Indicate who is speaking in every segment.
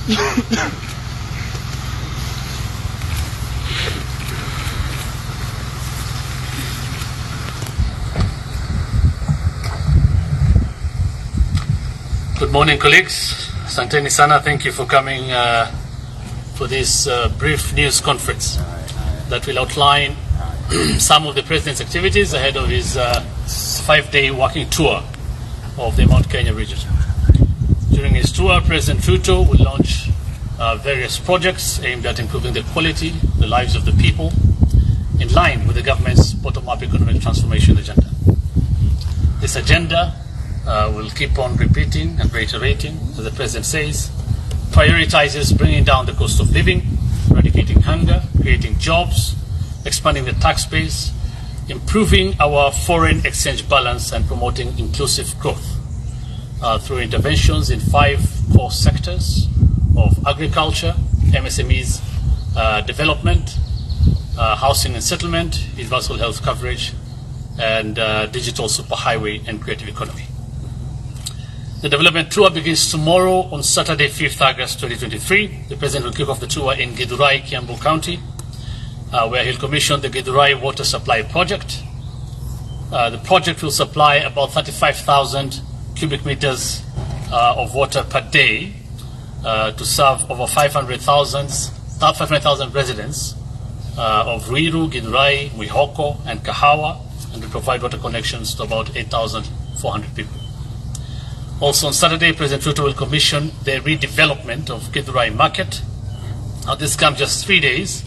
Speaker 1: Good morning, colleagues. Asanteni sana. Thank you for coming for this brief news conference that will outline some of the President's activities ahead of his 5-day walking tour of the Mount Kenya region. During his tour, President Ruto will launch various projects aimed at improving the quality, the lives of the people, in line with the government's bottom-up economic transformation agenda. This agenda will keep on repeating and reiterating, as the President says, prioritizes bringing down the cost of living, eradicating hunger, creating jobs, expanding the tax base, improving our foreign exchange balance, and promoting inclusive growth through interventions in 5 core sectors of agriculture, MSMEs, development, housing and settlement, universal health coverage, and digital superhighway and creative economy. The development tour begins tomorrow on Saturday, 5th August 2023. The President will kick off the tour in Githurai, Kiambu County, where he'll commission the Githurai Water Supply Project. The project will supply about 35,000 cubic meters of water per day to serve over 500,000 residents of Ruiru, Githurai, Wihoko, and Kahawa, and will provide water connections to about 8,400 people. Also on Saturday, President Ruto will commission the redevelopment of Githurai Market. This comes just 3 days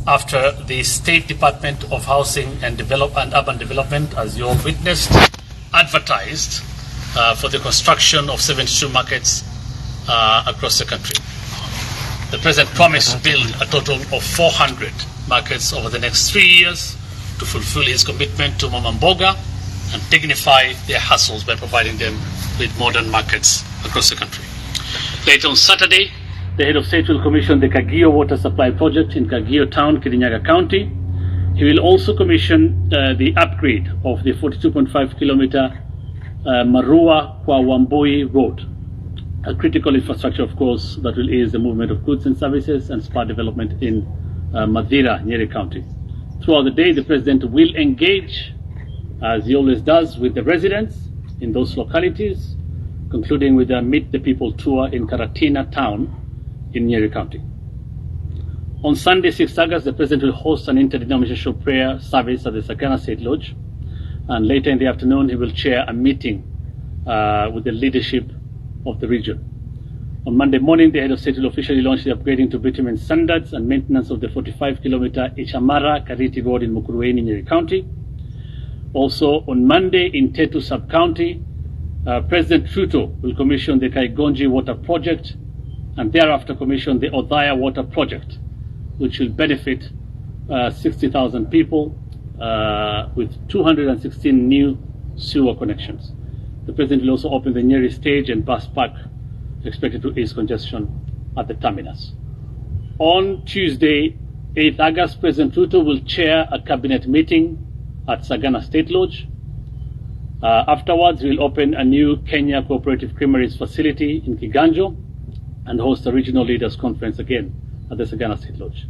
Speaker 1: after the State Department of Housing and Urban Development, as you all witnessed, advertised for the construction of 72 markets across the country. The President promised to build a total of 400 markets over the next 3 years to fulfill his commitment to Mama Mboga and dignify their hustles by providing them with modern markets across the country. Later on Saturday, the head of state will commission the Kagio Water Supply Project in Kagio Town, Kirinyaga County. He will also commission the upgrade of the 42.5 kilometer Marua Kwa Wambui Road, a critical infrastructure, of course, that will ease the movement of goods and services and spur development in Madira, Nyeri County. Throughout the day, the President will engage, as he always does, with the residents in those localities, concluding with a Meet the People tour in Karatina Town in Nyeri County. On Sunday, 6th August, the President will host an interdenominational prayer service at the Sagana State Lodge, and later in the afternoon, he will chair a meeting with the leadership of the region. On Monday morning, the head of state will officially launch the upgrading to bitumen standards and maintenance of the 45-kilometer Ichamara-Kariti Road in Mukurweini, Nyeri County. Also on Monday in Tetu Sub-County, President Ruto will commission the Kaigonji Water Project and thereafter commission the Odhaya Water Project, which will benefit 60,000 people with 216 new sewer connections. The President will also open the Nyeri Stage and Bus Park, expected to ease congestion at the terminus. On Tuesday, 8th August, President Ruto will chair a cabinet meeting at Sagana State Lodge. Afterwards, he will open a new Kenya Cooperative Creameries facility in Kiganjo and host a regional leaders conference again at the Sagana State Lodge.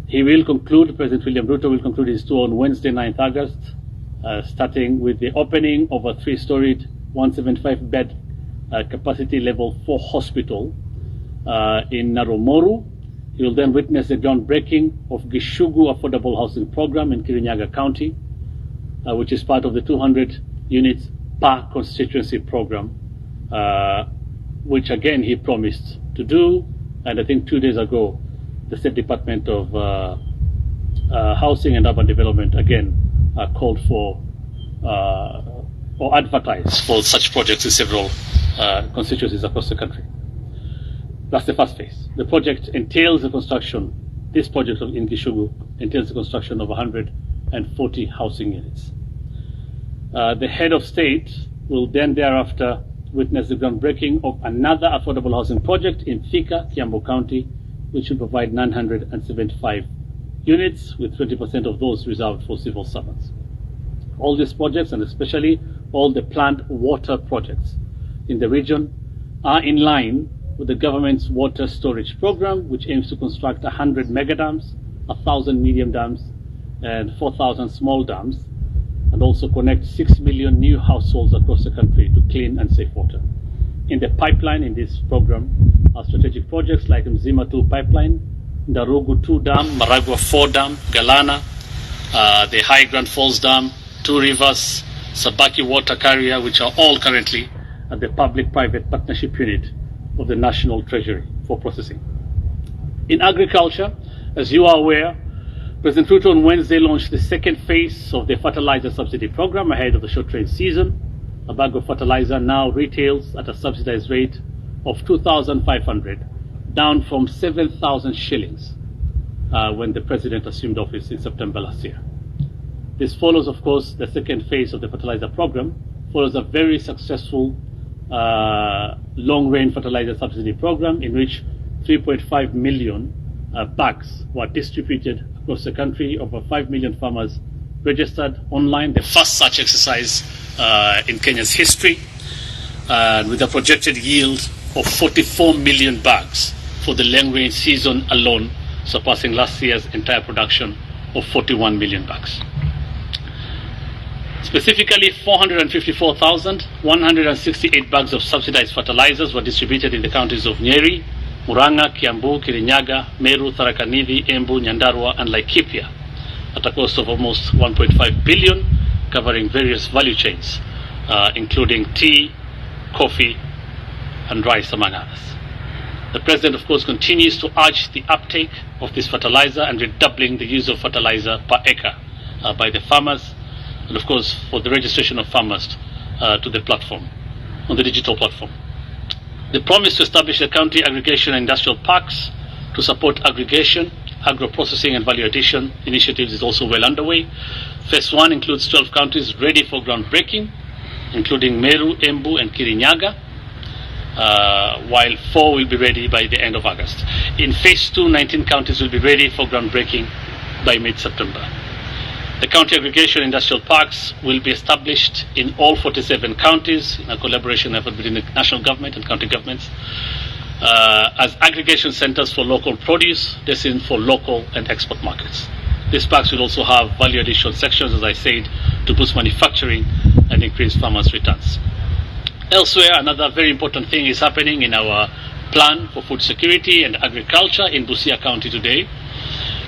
Speaker 1: He will conclude, President William Ruto will conclude his tour on Wednesday, 9th August, starting with the opening of a 3-storied 175-bed capacity level 4 hospital in Narumoru. He will then witness the groundbreaking of Gishugu Affordable Housing Program in Kirinyaga County, which is part of the 200 units per constituency program, which again he promised to do. And I think 2 days ago, the State Department of Housing and Urban Development again called for or advertised for such projects in several constituencies across the country. That's the first phase. The project entails the construction, this project in Gishugu entails the construction of 140 housing units. The head of state will then thereafter witness the groundbreaking of another affordable housing project in Thika, Kiambu County, which will provide 975 units, with 20% of those reserved for civil servants. All these projects, and especially all the planned water projects in the region, are in line with the government's water storage program, which aims to construct 100 mega dams, 1,000 medium dams, and 4,000 small dams, and also connect 6 million new households across the country to clean and safe water. In the pipeline in this program are strategic projects like Mzima 2 pipeline, Ndarugu 2 dam, Maragua 4 dam, Galana, the High Grand Falls dam, 2 rivers, Sabaki water carrier, which are all currently at the public-private partnership unit of the National Treasury for processing. In agriculture, as you are aware, President Ruto on Wednesday launched the second phase of the fertilizer subsidy program ahead of the short rain season. A bag of fertilizer now retails at a subsidized rate of 2,500, down from 7,000 shillings when the president assumed office in September last year. This follows, of course, the second phase of the fertilizer program, follows a very successful long-range fertilizer subsidy program in which 3.5 million bags were distributed across the country. Over 5 million farmers registered online, the first such exercise in Kenya's history, with a projected yield of 44 million bags for the long-range season alone, surpassing last year's entire production of 41 million bags. Specifically, 454,168 bags of subsidized fertilizers were distributed in the counties of Nyeri, Murang'a, Kiambu, Kirinyaga, Meru, Tharaka Nithi, Embu, Nyandarua, and Laikipia, at a cost of almost 1.5 billion, covering various value chains, including tea, coffee, and rice, among others. The President, of course, continues to urge the uptake of this fertilizer and redoubling the use of fertilizer per acre by the farmers, and of course for the registration of farmers to the platform, on the digital platform. The promise to establish the county aggregation and industrial parks to support aggregation, agro-processing and value addition initiatives is also well underway. Phase 1 includes 12 counties ready for groundbreaking, including Meru, Embu and Kirinyaga, while 4 will be ready by the end of August. In Phase 2, 19 counties will be ready for groundbreaking by mid-September. The county aggregation industrial parks will be established in all 47 counties in a collaboration effort between the national government and county governments as aggregation centers for local produce destined for local and export markets. These parks will also have value addition sections, as I said, to boost manufacturing and increase farmers' returns. Elsewhere, another very important thing is happening in our plan for food security and agriculture in Busia County today.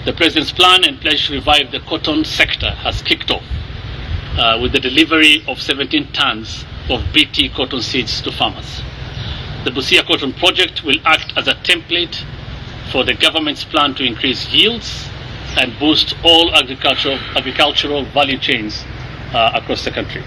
Speaker 1: The President's plan and pledge to revive the cotton sector has kicked off with the delivery of 17 tons of BT cotton seeds to farmers. The Busia Cotton Project will act as a template for the government's plan to increase yields and boost all agricultural value chains across the country.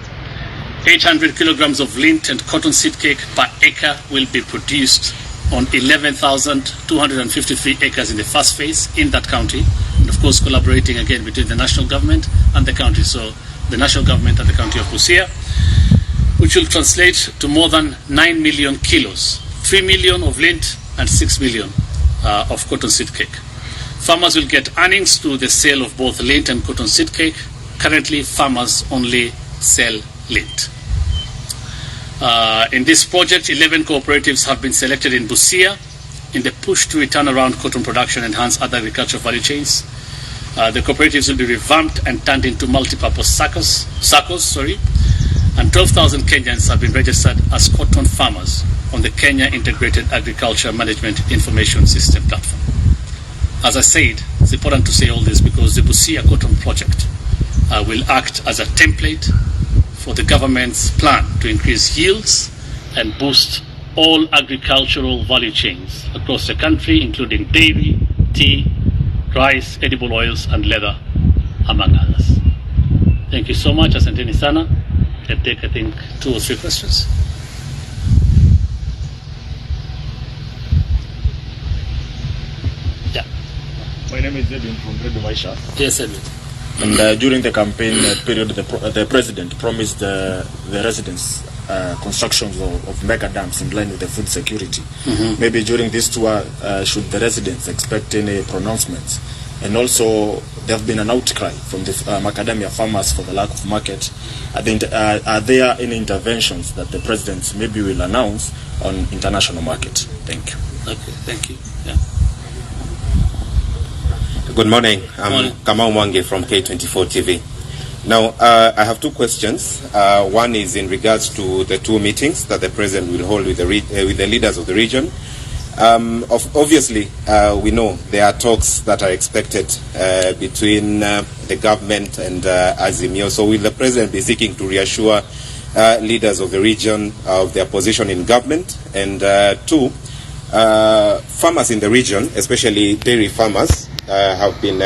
Speaker 1: 800 kilograms of lint and cotton seed cake per acre will be produced on 11,253 acres in the first phase in that county, and of course collaborating again between the national government and the county, so the national government and the county of Busia, which will translate to more than 9 million kilos, 3 million of lint and 6 million of cotton seed cake. Farmers will get earnings through the sale of both lint and cotton seed cake. Currently, farmers only sell lint. In this project, 11 cooperatives have been selected in Busia in the push to return around cotton production and enhance other agricultural value chains. The cooperatives will be revamped and turned into multi-purpose SACCOs, and 12,000 Kenyans have been registered as cotton farmers on the Kenya Integrated Agriculture Management Information System platform. As I said, it's important to say all this because the Busia Cotton Project will act as a template for the government's plan to increase yields and boost all agricultural value chains across the country, including dairy, tea, rice, edible oils, and leather, among others. Thank you so much. Asanteni sana. I'll take, I think, 2 or 3 questions. Yeah.
Speaker 2: My name is Edwin from Radio Maisha.
Speaker 1: Yes, Edwin.
Speaker 2: And during the campaign period, the president promised the residents construction of mega dams in line with the food security. Mm-hmm. Maybe during this tour, should the residents expect any pronouncements? And also, there have been an outcry from the macadamia farmers for the lack of market. Are there any interventions that the president maybe will announce on international market? Thank you.
Speaker 1: Okay, thank you. Yeah.
Speaker 3: Good morning. I'm
Speaker 1: Morning.
Speaker 3: Kamau Mwangi from K24 TV. Now, I have two questions. One is in regards to the two meetings that the President will hold with the leaders of the region. Obviously, we know there are talks that are expected between the government and Azimio. So will the President be seeking to reassure leaders of the region of their position in government? And two, farmers in the region, especially dairy farmers, have been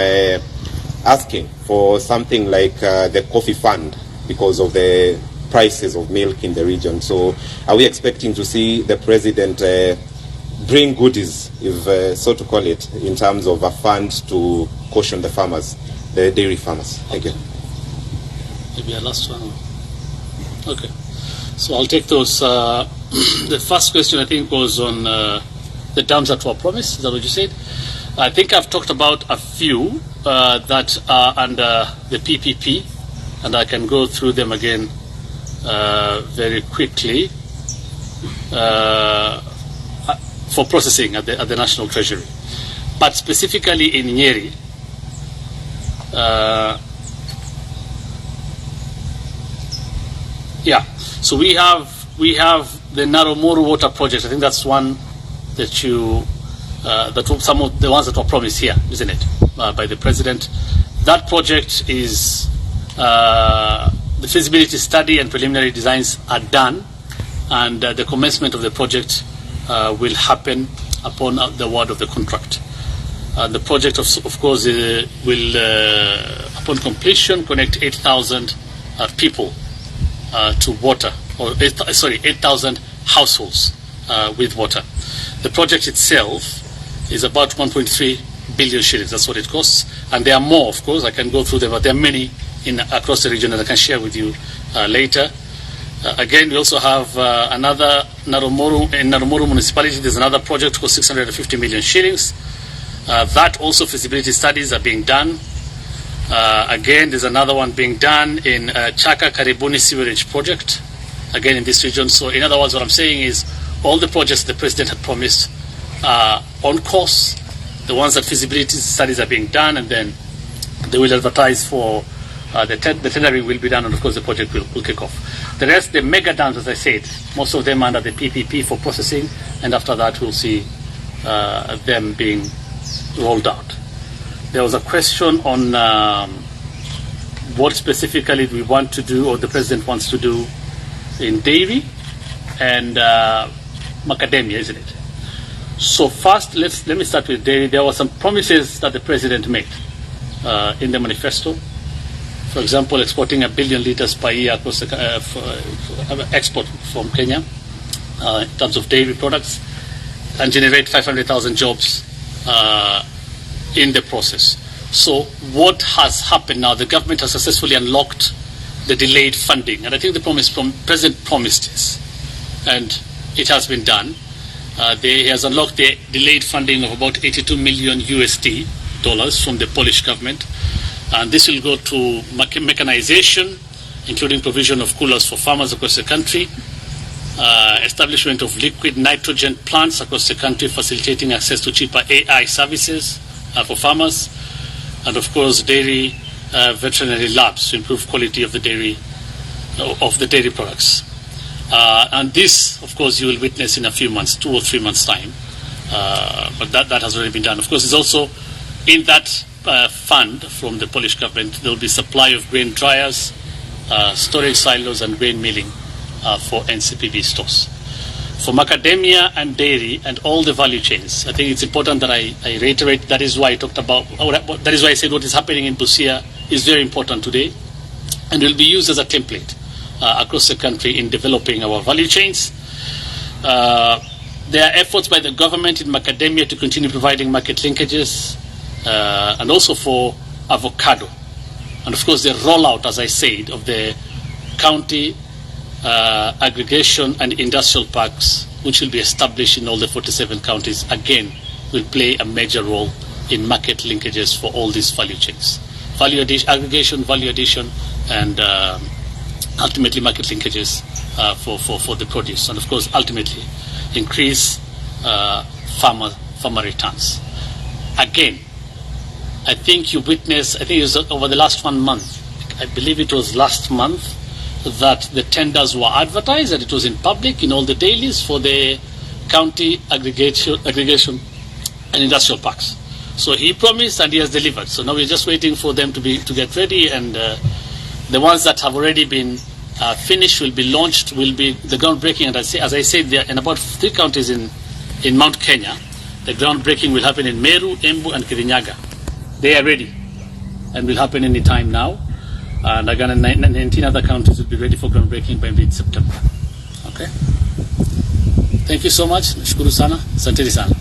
Speaker 3: asking for something like the coffee fund because of the prices of milk in the region. So are we expecting to see the President bring goodies, if so to call it, in terms of a fund to caution the farmers, the dairy farmers? Thank you.
Speaker 1: Maybe a last one. Okay. So I'll take those. The first question, I think, was on the dams that were promised. Is that what you said? I think I've talked about a few that are under the PPP, and I can go through them again very quickly for processing at the National Treasury. But specifically in Nyeri, so we have the Naromoru water project. I think that's one that you some of the ones that were promised here, isn't it, by the President. That project is the feasibility study and preliminary designs are done, and the commencement of the project will happen upon the award of the contract. The project, of course, will, upon completion, connect 8,000 people to water, or 8,000 households with water. The project itself is about 1.3 billion shillings. That's what it costs. And there are more, of course. I can go through them, but there are many across the region that I can share with you later. Again, we also have another Naromoru municipality. There's another project called 650 million shillings. That also feasibility studies are being done. Again, there's another one being done in Chaka Karibuni sewerage project, again in this region. So in other words, what I'm saying is all the projects the President had promised are on course. The ones that feasibility studies are being done, and then they will advertise for the tendering will be done, and of course the project will kick off. The rest, the mega dams, as I said, most of them under the PPP for processing, and after that we'll see them being rolled out. There was a question on what specifically we want to do, or the President wants to do in dairy and macadamia, isn't it? So first, let me start with dairy. There were some promises that the President made in the manifesto. For example, exporting 1 billion liters per year across the export from Kenya in terms of dairy products, and generate 500,000 jobs in the process. So what has happened now? The government has successfully unlocked the delayed funding, and I think the President promised this, and it has been done. He has unlocked the delayed funding of about 82 million USD dollars from the Polish government, and this will go to mechanization, including provision of coolers for farmers across the country, establishment of liquid nitrogen plants across the country, facilitating access to cheaper AI services for farmers, and of course dairy veterinary labs to improve quality of the dairy products. And this, of course, you will witness in a few months, 2 or 3 months' time. But that has already been done. Of course, it's also in that fund from the Polish government, there will be supply of grain dryers, storage silos, and grain milling for NCPB stores. For macadamia and dairy and all the value chains, I think it's important that I reiterate. That is why I talked about. That is why I said what is happening in Busia is very important today, and will be used as a template across the country in developing our value chains. There are efforts by the government in macadamia to continue providing market linkages, and also for avocado. And of course the rollout, as I said, of the county aggregation and industrial parks, which will be established in all the 47 counties, again will play a major role in market linkages for all these value chains. Value addition, aggregation, value addition, and ultimately market linkages for the produce, and of course ultimately increase farmer returns. Again, I think you witnessed, I think it was over the last 1 month, I believe it was last month, that the tenders were advertised, that it was in public, in all the dailies for the county aggregation and industrial parks. So he promised and he has delivered. So now we're just waiting for them to get ready, and the ones that have already been finished will be launched, will be the groundbreaking. And as I said, there in about 3 counties in Mount Kenya, the groundbreaking will happen in Meru, Embu, and Kirinyaga. They are ready and will happen any time now. And again, 19 other counties will be ready for groundbreaking by mid-September. Okay. Thank you so much. Nashukuru sana. Asanteni sana.